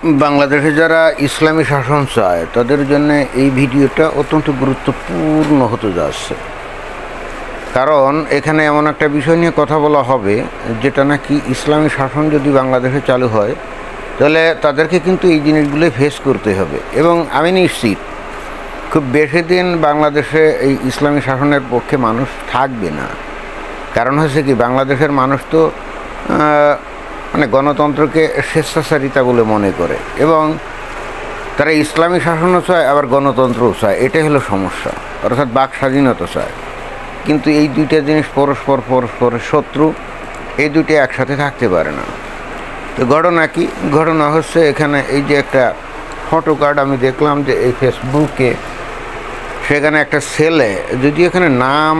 বাংলাদেশে যারা ইসলামী শাসন চায় তাদের জন্য এই ভিডিওটা অত্যন্ত গুরুত্বপূর্ণ হতে যাচ্ছে। কারণ এখানে এমন একটা বিষয় নিয়ে কথা বলা হবে যেটা নাকি ইসলামী শাসন যদি বাংলাদেশে চালু হয় তাহলে তাদেরকে কিন্তু এই জিনিসগুলোই ফেস করতে হবে। এবং আমি নিশ্চিত খুব বেশি দিন বাংলাদেশে এই ইসলামী শাসনের পক্ষে মানুষ থাকবে না। কারণ হচ্ছে কি, বাংলাদেশের মানুষ তো গণতন্ত্রকে স্বেচ্ছাচারিতা বলে মনে করে এবং তারা ইসলামী শাসনও চায় আবার গণতন্ত্রও চায়। এটাই হলো সমস্যা, অর্থাৎ বাক স্বাধীনতা চায়। কিন্তু এই দুইটা জিনিস পরস্পরের শত্রু, এই দুইটা একসাথে থাকতে পারে না। তো ঘটনা হচ্ছে এখানে এই যে একটা ফটো কার্ড আমি দেখলাম যে এই ফেসবুকে, সেখানে একটা ছেলে, যদি এখানে নাম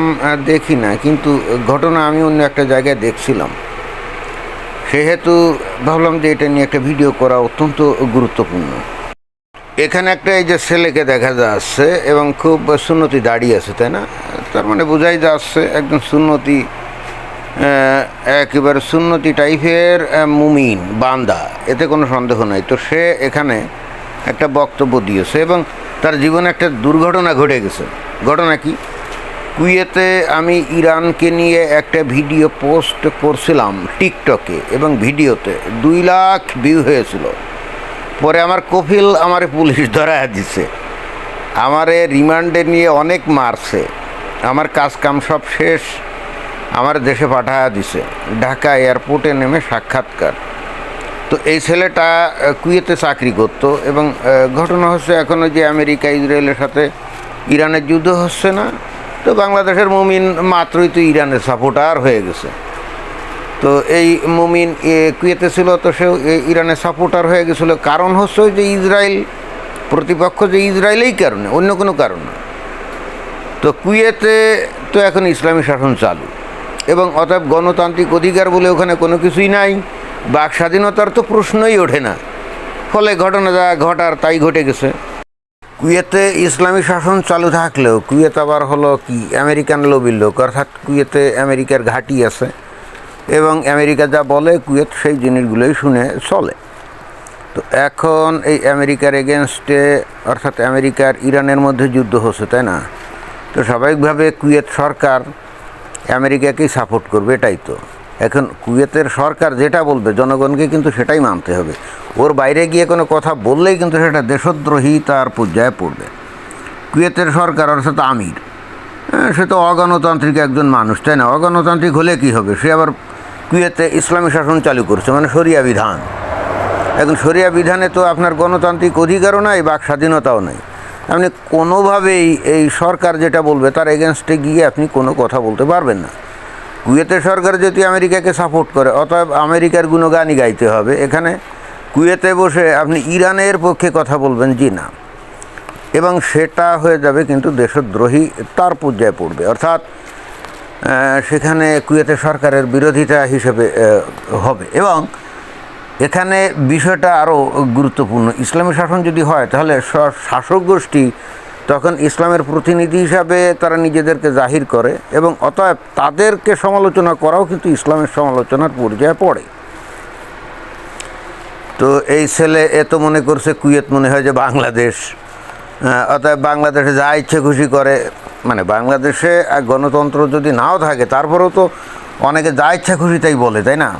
দেখি না, কিন্তু ঘটনা আমি অন্য একটা জায়গায় দেখছিলাম, সেহেতু ভাবলাম যে এটা নিয়ে একটা ভিডিও করা অত্যন্ত গুরুত্বপূর্ণ। এখানে একটা এই যে ছেলেকে দেখা যাচ্ছে এবং খুব সুন্নতি দাঁড়িয়ে আছে, তাই না? তার মানে বোঝাই যাচ্ছে একজন সুন্নতি, একেবারে সুন্নতি টাইপের মুমিন বান্দা, এতে কোনো সন্দেহ নাই। তো সে এখানে একটা বক্তব্য দিয়েছে এবং তার জীবনে একটা দুর্ঘটনা ঘটে গেছে। ঘটনা কি, কুয়েতে আমি ইরানকে নিয়ে একটা ভিডিও পোস্ট করছিলাম টিকটকে এবং ভিডিওতে 2 লাখ ভিউ হয়েছিল। পরে আমার কফিল আমারে পুলিশ ধরায় দিছে, আমারে রিমান্ডে নিয়ে অনেক মারছে, আমার কাজ কাম সব শেষ, আমার দেশে পাঠায়া দিছে, ঢাকা এয়ারপোর্টে নেমে সাক্ষাৎকার। তো এই ছেলেটা কুয়েতে চাকরি করত এবং ঘটনা হচ্ছে এখনও যে আমেরিকা ইসরায়েলের সাথে ইরানের যুদ্ধ হচ্ছে না, তো বাংলাদেশের মুমিন মাত্রই তো ইরানের সাপোর্টার হয়ে গেছে। তো এই মুমিন কুয়েতে ছিল, তো সেও ইরানের সাপোর্টার হয়ে গেছিলো। কারণ হচ্ছে যে ইসরায়েল প্রতিপক্ষ, যে ইসরায়েলেই কারণে, অন্য কোনো কারণ না। তো কুয়েতে তো এখন ইসলামী শাসন চালু এবং অতএব গণতান্ত্রিক অধিকার বলে ওখানে কোনো কিছুই নাই, বাক স্বাধীনতার তো প্রশ্নই ওঠে না। ফলে ঘটনা যা ঘটার তাই ঘটে গেছে। কুয়েতে ইসলামী শাসন চালু থাকলেও কুয়েত আবার হলো কি আমেরিকান লবির লোক, অর্থাৎ কুয়েতে আমেরিকার ঘাঁটি আছে এবং আমেরিকা যা বলে কুয়েত সেই জিনিসগুলোই শুনে চলে। তো এখন এই আমেরিকার এগেনস্টে, অর্থাৎ আমেরিকার ইরানের মধ্যে যুদ্ধ হচ্ছে, তাই না? তো স্বাভাবিকভাবে কুয়েত সরকার আমেরিকাকেই সাপোর্ট করবে, এটাই তো। এখন কুয়েতের সরকার যেটা বলবে জনগণকে কিন্তু সেটাই মানতে হবে। ওর বাইরে গিয়ে কোনো কথা বললেই কিন্তু সেটা দেশদ্রোহী তার পর্যায়ে পড়বে। কুয়েতের সরকার অর্থাৎ আমির, সে তো অগণতান্ত্রিক একজন মানুষ, তাই না? অগণতান্ত্রিক হলে কি হবে? সে আবার কুয়েতে ইসলামী শাসন চালু করছে, মানে শরিয়া বিধান। এখন শরিয়া বিধানে তো আপনার গণতান্ত্রিক অধিকারও নাই, বাক স্বাধীনতাও নাই। আপনি কোনোভাবেই এই সরকার যেটা বলবে তার এগেনস্টে গিয়ে আপনি কোনো কথা বলতে পারবেন না। কুয়েতের সরকার যদি আমেরিকাকে সাপোর্ট করে, অতএব আমেরিকার গুণগানই গাইতে হবে। এখানে কুয়েতে বসে আপনি ইরানের পক্ষে কথা বলবেন, জি না, এবং সেটা হয়ে যাবে কিন্তু দেশদ্রোহী তার পর্যায়ে পড়বে, অর্থাৎ সেখানে কুয়েতের সরকারের বিরোধিতা হিসেবে হবে। এবং এখানে বিষয়টা আরও গুরুত্বপূর্ণ, ইসলামী শাসন যদি হয় তাহলে শাসক গোষ্ঠী তখন ইসলামের প্রতিনিধি হিসাবে তারা নিজেদেরকে জাহির করে এবং অতএব তাদেরকে সমালোচনা করাও কিন্তু ইসলামের সমালোচনার পর্যায়ে পড়ে। তো এই ছেলে এত মনে করছে কুয়েত মনে হয় যে বাংলাদেশ, অতএব বাংলাদেশে যা ইচ্ছে খুশি করে, মানে বাংলাদেশে গণতন্ত্র যদি নাও থাকে তারপরেও তো অনেকে যা ইচ্ছা খুশি তাই বলে, তাই না?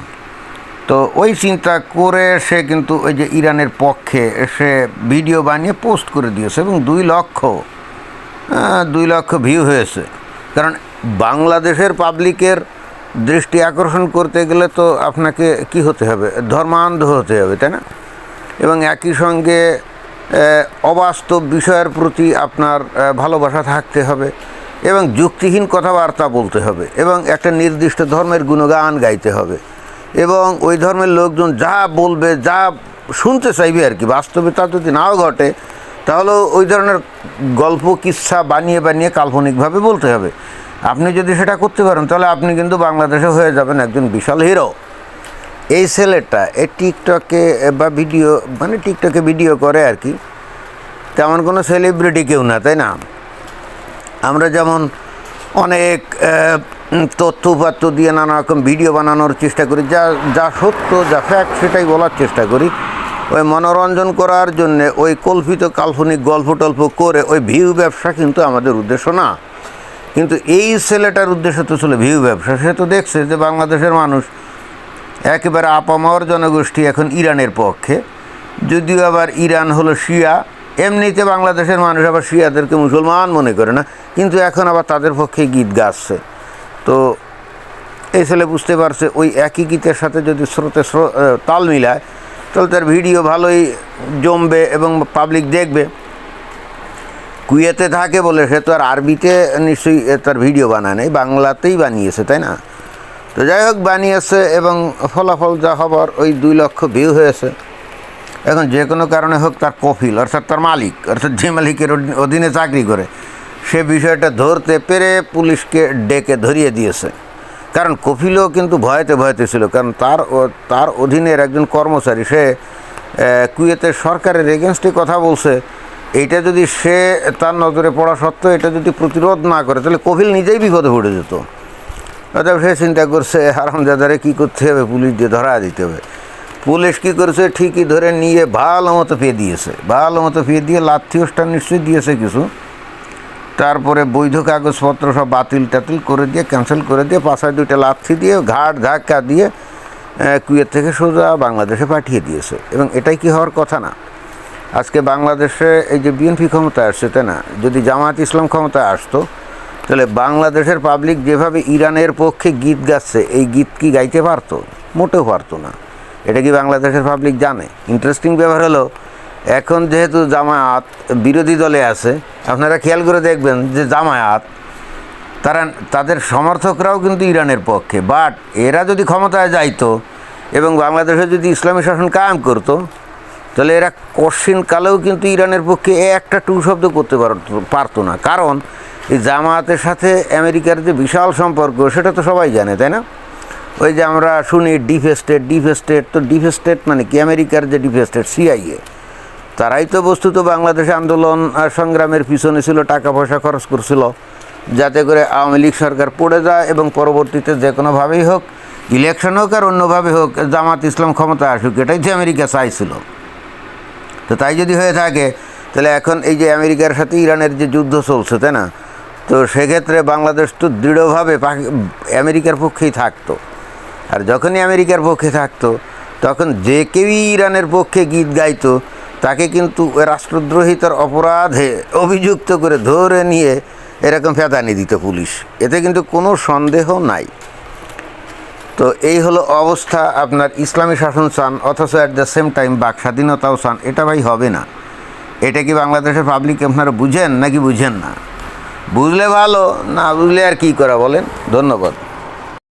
তো ওই চিন্তা করে সে কিন্তু ওই যে ইরানের পক্ষে সে ভিডিও বানিয়ে পোস্ট করে দিয়েছে এবং 2 লক্ষ ভিউ হয়েছে। কারণ বাংলাদেশের পাবলিকের দৃষ্টি আকর্ষণ করতে গেলে তো আপনাকে কি হতে হবে, ধর্মান্ধ হতে হবে, তাই না? এবং একই সঙ্গে অবাস্তব বিষয়ের প্রতি আপনার ভালোবাসা থাকতে হবে এবং যুক্তিহীন কথাবার্তা বলতে হবে এবং একটা নির্দিষ্ট ধর্মের গুণগান গাইতে হবে এবং ওই ধর্মের লোকজন যা বলবে, যা শুনতে চাইবে আর কি, বাস্তবে তা যদি নাও ঘটে তাহলেও ওই ধরনের গল্প কিচ্ছা বানিয়ে কাল্পনিকভাবে বলতে হবে। আপনি যদি সেটা করতে পারেন তাহলে আপনি কিন্তু বাংলাদেশে হয়ে যাবেন একজন বিশাল হিরো। এই ছেলেটা এই টিকটকে বা ভিডিও, মানে টিকটকে ভিডিও করে আর কি, তেমন কোনো সেলিব্রিটি কেউ না, তাই না? আমরা যেমন অনেক তথ্য উপাত্ত দিয়ে নানা রকম ভিডিও বানানোর চেষ্টা করি, যা সত্য, যা ফ্যাক্ট সেটাই বলার চেষ্টা করি। ওই মনোরঞ্জন করার জন্যে ওই কল্পিত কাল্পনিক গল্প টল্প করে ওই ভিউ ব্যবসা কিন্তু আমাদের উদ্দেশ্য না। কিন্তু এই ছেলেটার উদ্দেশ্য তো ছিল ভিউ ব্যবসা। সে তো দেখছে যে বাংলাদেশের মানুষ একেবারে আপামর জনগোষ্ঠী এখন ইরানের পক্ষে, যদিও আবার ইরান হলো শিয়া, এমনিতে বাংলাদেশের মানুষ আবার শিয়াদেরকে মুসলমান মনে করে না, কিন্তু এখন আবার তাদের পক্ষে গীত গাচ্ছে। তো এই ছেলে বুঝতে পারছে ওই একই গীতের সাথে যদি স্রোতে তাল মিলায় তাহলে তার ভিডিও ভালোই জমবে এবং পাবলিক দেখবে। কুয়েতে থাকে বলে সে তো আর আরবিতে নিশ্চয়ই তার ভিডিও বানায় নাই, বাংলাতেই বানিয়েছে, তাই না? তো যাই হোক বানিয়েছে এবং ফলাফল যা হবার ওই 2 লক্ষ ভিউ হয়েছে। এখন যে কোনো কারণে হোক তার কফিল অর্থাৎ তার মালিক, অর্থাৎ যে মালিকের অধীনে চাকরি করে, সে বিষয়টা ধরতে পেরে পুলিশকে ডেকে ধরিয়ে দিয়েছে। কারণ কফিলও কিন্তু ভয়তে ছিল, কারণ তার অধীনের একজন কর্মচারী, সে কুয়েতের সরকারের এগেনস্টে কথা বলছে। এইটা যদি সে তার নজরে পড়া সত্ত্বেও এটা যদি প্রতিরোধ না করে তাহলে কফিল নিজেই বিপদে পড়ে যেত। অর্থাৎ সে চিন্তা করছে হারামজাদারে কী করতে হবে, পুলিশ দিয়ে ধরা দিতে হবে। পুলিশ কী করেছে, ঠিকই ধরে নিয়ে ভালো মতো পেয়ে দিয়ে লাথিওষ্টান নিশ্চয়ই দিয়েছে কিছু, তারপরে বৈধ কাগজপত্র সব বাতিল টাতিল করে দিয়ে, ক্যান্সেল করে দিয়ে, পাশায় 2টা লাথি দিয়ে ঘাট ধাক্কা দিয়ে কুয়েত থেকে সোজা বাংলাদেশে পাঠিয়ে দিয়েছে। এবং এটাই কি হওয়ার কথা না? আজকে বাংলাদেশে এই যে বিএনপি ক্ষমতায় আসছে, তাই না? যদি জামায়াত ইসলাম ক্ষমতায় আসতো তাহলে বাংলাদেশের পাবলিক যেভাবে ইরানের পক্ষে গীত গাচ্ছে, এই গীত কি গাইতে পারতো? মোটেও পারতো না। এটা কি বাংলাদেশের পাবলিক জানে? ইন্টারেস্টিং ব্যাপার হলো, এখন যেহেতু জামায়াত বিরোধী দলে আছে, আপনারা খেয়াল করে দেখবেন যে জামায়াত তাদের সমর্থকরাও কিন্তু ইরানের পক্ষে। বাট এরা যদি ক্ষমতায় যাইতো এবং বাংলাদেশে যদি ইসলামী শাসন কায়েম করতো তাহলে এরা কশিনকালেও কিন্তু ইরানের পক্ষে একটা টু শব্দ করতে পারতো না। কারণ এই জামায়াতের সাথে আমেরিকার যে বিশাল সম্পর্ক সেটা তো সবাই জানে, তাই না? ওই যে আমরা শুনি ডিপ স্টেট, তো ডিপ স্টেট মানে কি? আমেরিকার যে ডিপ স্টেট CIA, তারাই তো বস্তুত বাংলাদেশে আন্দোলন আর সংগ্রামের পিছনে ছিল, টাকা পয়সা খরচ করছিল যাতে করে আওয়ামী লীগ সরকার পড়ে যায় এবং পরবর্তীতে যে কোনোভাবেই হোক, ইলেকশন হোক আর অন্যভাবে হোক, জামাত ইসলাম ক্ষমতা আসুক, এটাই যে আমেরিকা চাইছিল। তো তাই যদি হয়ে থাকে তাহলে এখন এই যে আমেরিকার সাথে ইরানের যে যুদ্ধ চলছে, তাই না? তো সেক্ষেত্রে বাংলাদেশ তো দৃঢ়ভাবে আমেরিকার পক্ষেই থাকতো। আর যখনই আমেরিকার পক্ষে থাকতো তখন যে কেউই ইরানের পক্ষে গীত গাইতো তাকে কিন্তু রাষ্ট্রদ্রোহিতার অপরাধে অভিযুক্ত করে ধরে নিয়ে এরকম ফেদানি দিত পুলিশ। এতে কিন্তু কোনো সন্দেহ নাই। তো এই হলো অবস্থা। আপনার ইসলামী শাসন চান অথচ অ্যাট দ্য সেম টাইম বাক স্বাধীনতাও চান, এটা ভাই হবে না। এটা কি বাংলাদেশের পাবলিক আপনারা বুঝেন নাকি বুঝেন না? বুঝলে ভালো, না বুঝলে আর কী করা বলেন। ধন্যবাদ।